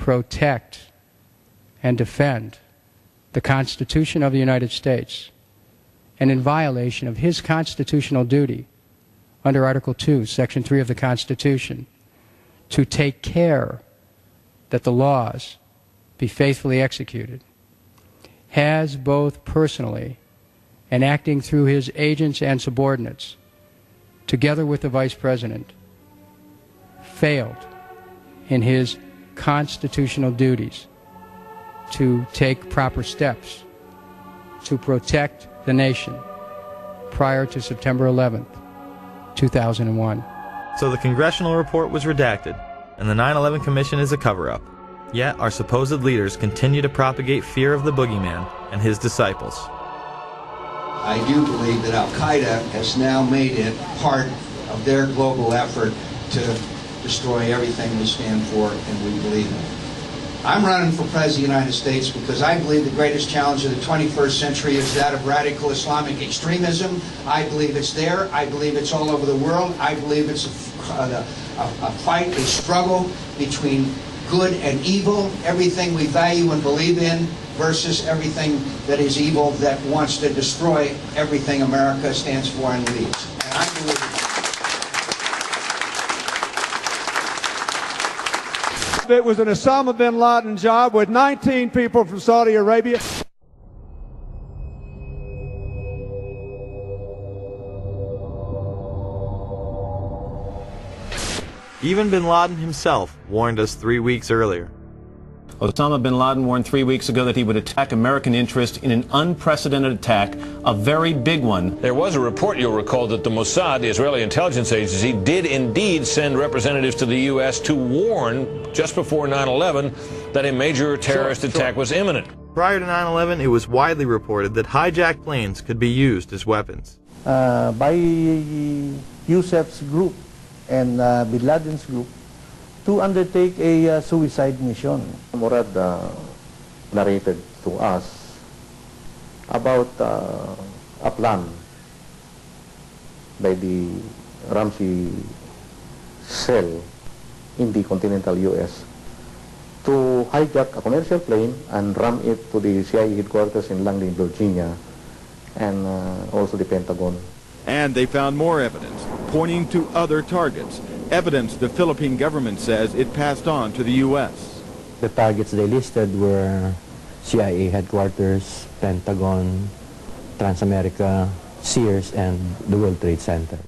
protect and defend the Constitution of the United States, and in violation of his constitutional duty under Article 2, Section 3 of the Constitution, to take care that the laws be faithfully executed, has both personally and acting through his agents and subordinates, together with the Vice President, failed in his constitutional duties to take proper steps to protect the nation prior to September 11th, 2001. So the congressional report was redacted, and the 9/11 Commission is a cover-up. Yet our supposed leaders continue to propagate fear of the Boogeyman and his disciples. I do believe that Al-Qaeda has now made it part of their global effort to destroy everything we stand for and we believe in. I'm running for President of the United States because I believe the greatest challenge of the 21st century is that of radical Islamic extremism. I believe it's there. I believe it's all over the world. I believe it's a fight, a struggle between good and evil, everything we value and believe in versus everything that is evil that wants to destroy everything America stands for and leads. And I believe it was an Osama bin Laden job with 19 people from Saudi Arabia. Even bin Laden himself warned us 3 weeks earlier. Osama bin Laden warned 3 weeks ago that he would attack American interest in an unprecedented attack, a very big one. There was a report, you'll recall, that the Mossad, the Israeli intelligence agency, did indeed send representatives to the U.S. to warn, just before 9/11, that a major terrorist attack was imminent. Prior to 9/11, it was widely reported that hijacked planes could be used as weapons. By Yusuf's group and bin Laden's group to undertake a suicide mission. Murad narrated to us about a plan by the Ramsey cell in the continental U.S. to hijack a commercial plane and ram it to the CIA headquarters in Langley, Virginia, and also the Pentagon. And they found more evidence pointing to other targets, evidence the Philippine government says it passed on to the U.S. The targets they listed were CIA headquarters, Pentagon, Transamerica, Sears, and the World Trade Center.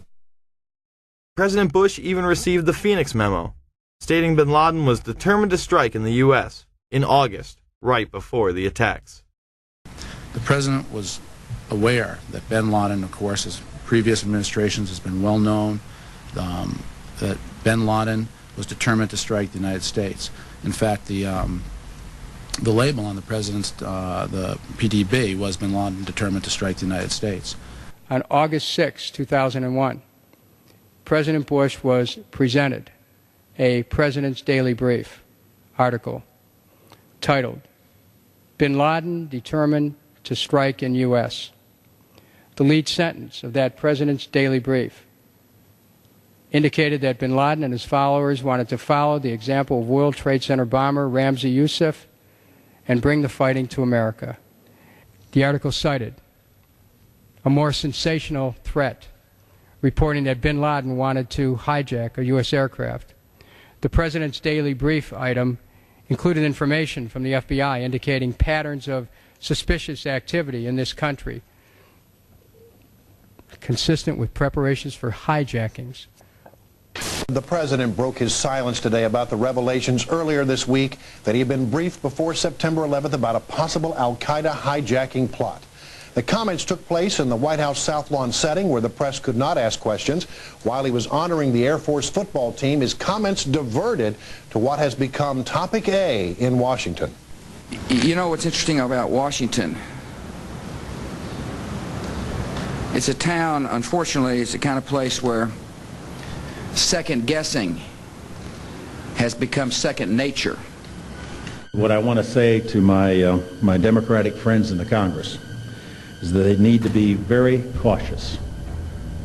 President Bush even received the Phoenix memo, stating bin Laden was determined to strike in the U.S. in August, right before the attacks. The president was aware that bin Laden, of course, as previous administrations has been well known, that bin Laden was determined to strike the United States. In fact, the label on the president's the PDB was bin Laden determined to strike the United States. On August 6, 2001, President Bush was presented a President's Daily Brief article titled, "Bin Laden Determined to Strike in U.S." The lead sentence of that President's Daily Brief indicated that bin Laden and his followers wanted to follow the example of World Trade Center bomber Ramzi Yousef and bring the fighting to America. The article cited a more sensational threat, reporting that bin Laden wanted to hijack a U.S. aircraft. The President's Daily Brief item included information from the FBI indicating patterns of suspicious activity in this country, consistent with preparations for hijackings. The president broke his silence today about the revelations earlier this week that he had been briefed before September 11th about a possible al-Qaeda hijacking plot. The comments took place in the White House South Lawn setting where the press could not ask questions. While he was honoring the Air Force football team, his comments diverted to what has become topic A in Washington. You know what's interesting about Washington? It's a town, unfortunately, it's the kind of place where second guessing has become second nature. What I want to say to my Democratic friends in the Congress is that they need to be very cautious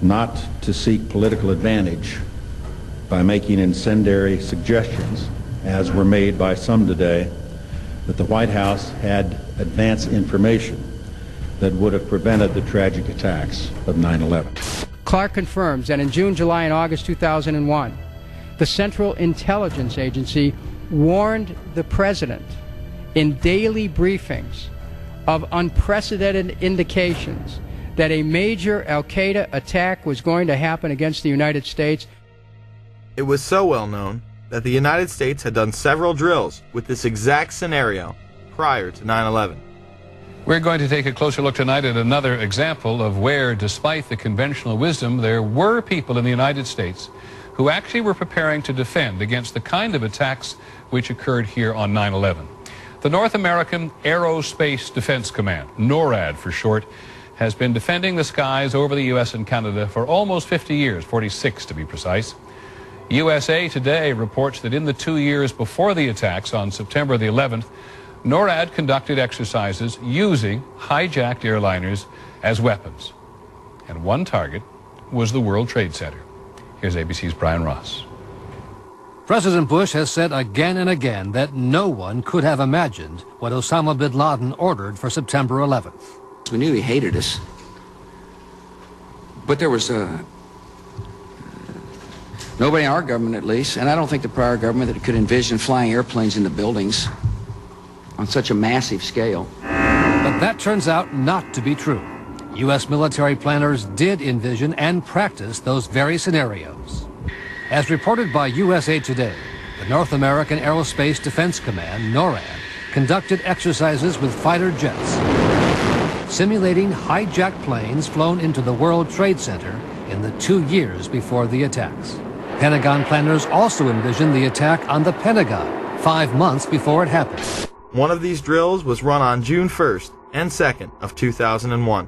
not to seek political advantage by making incendiary suggestions as were made by some today, that the White House had advance information that would have prevented the tragic attacks of 9/11. Clark confirms that in June, July, and August 2001, the Central Intelligence Agency warned the president in daily briefings of unprecedented indications that a major al-Qaeda attack was going to happen against the United States. It was so well known that the United States had done several drills with this exact scenario prior to 9/11. We're going to take a closer look tonight at another example of where, despite the conventional wisdom, there were people in the United States who actually were preparing to defend against the kind of attacks which occurred here on 9/11. The North American Aerospace Defense Command, NORAD for short, has been defending the skies over the U.S. and Canada for almost 50 years, 46 to be precise. USA Today reports that in the 2 years before the attacks on September the 11th, NORAD conducted exercises using hijacked airliners as weapons. And one target was the World Trade Center. Here's ABC's Brian Ross. President Bush has said again and again that no one could have imagined what Osama bin Laden ordered for September 11th. We knew he hated us. But there was nobody in our government, at least, and I don't think the prior government, that could envision flying airplanes into buildings on such a massive scale. But that turns out not to be true. U.S. military planners did envision and practice those very scenarios. As reported by USA Today, the North American Aerospace Defense Command, NORAD, conducted exercises with fighter jets, simulating hijacked planes flown into the World Trade Center in the 2 years before the attacks. Pentagon planners also envisioned the attack on the Pentagon 5 months before it happened. One of these drills was run on June 1st and 2nd of 2001.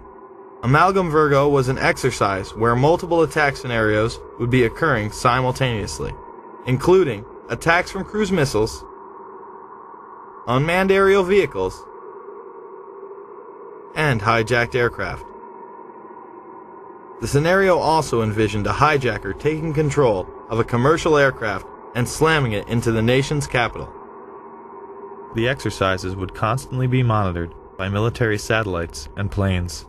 Amalgam Virgo was an exercise where multiple attack scenarios would be occurring simultaneously, including attacks from cruise missiles, unmanned aerial vehicles, and hijacked aircraft. The scenario also envisioned a hijacker taking control of a commercial aircraft and slamming it into the nation's capital. The exercises would constantly be monitored by military satellites and planes.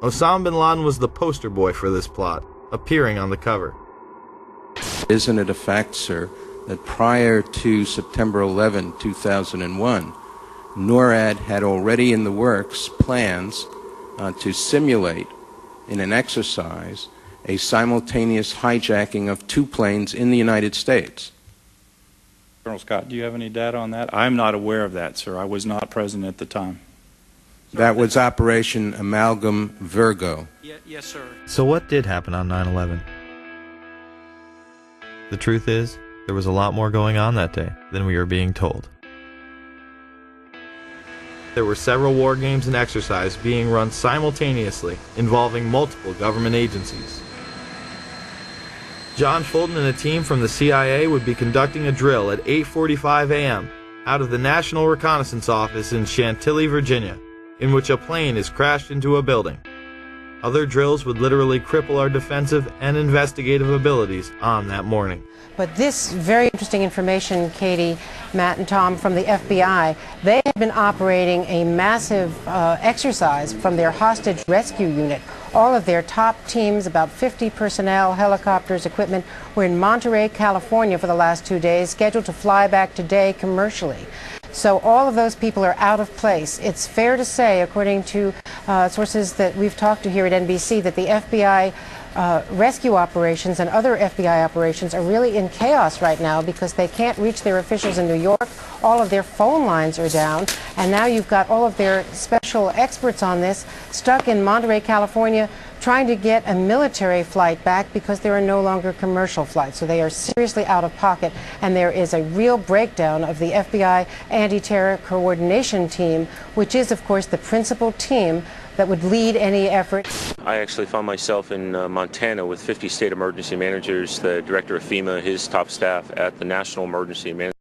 Osama bin Laden was the poster boy for this plot, appearing on the cover. Isn't it a fact, sir, that prior to September 11, 2001, NORAD had already in the works plans to simulate in an exercise a simultaneous hijacking of 2 planes in the United States? Colonel Scott, do you have any data on that? I'm not aware of that, sir. I was not present at the time. That was Operation Amalgam Virgo. Yes, sir. So what did happen on 9/11? The truth is, there was a lot more going on that day than we are being told. There were several war games and exercises being run simultaneously, involving multiple government agencies. John Fulton and a team from the CIA would be conducting a drill at 8:45 a.m. out of the National Reconnaissance Office in Chantilly, Virginia, in which a plane is crashed into a building. Other drills would literally cripple our defensive and investigative abilities on that morning. But this very interesting information, Katie, Matt, and Tom, from the FBI, they have been operating a massive exercise from their hostage rescue unit. All of their top teams, about 50 personnel, helicopters, equipment, were in Monterey, California for the last 2 days, scheduled to fly back today commercially. So all of those people are out of place. It's fair to say, according to sources that we've talked to here at NBC, that the FBI rescue operations and other FBI operations are really in chaos right now because they can't reach their officials in New York. All of their phone lines are down, and now you've got all of their special experts on this stuck in Monterey, California, trying to get a military flight back because there are no longer commercial flights. So they are seriously out of pocket, and there is a real breakdown of the FBI anti-terror coordination team, which is, of course, the principal team that would lead any effort. I actually found myself in Montana with 50 state emergency managers, the director of FEMA, his top staff at the National Emergency Management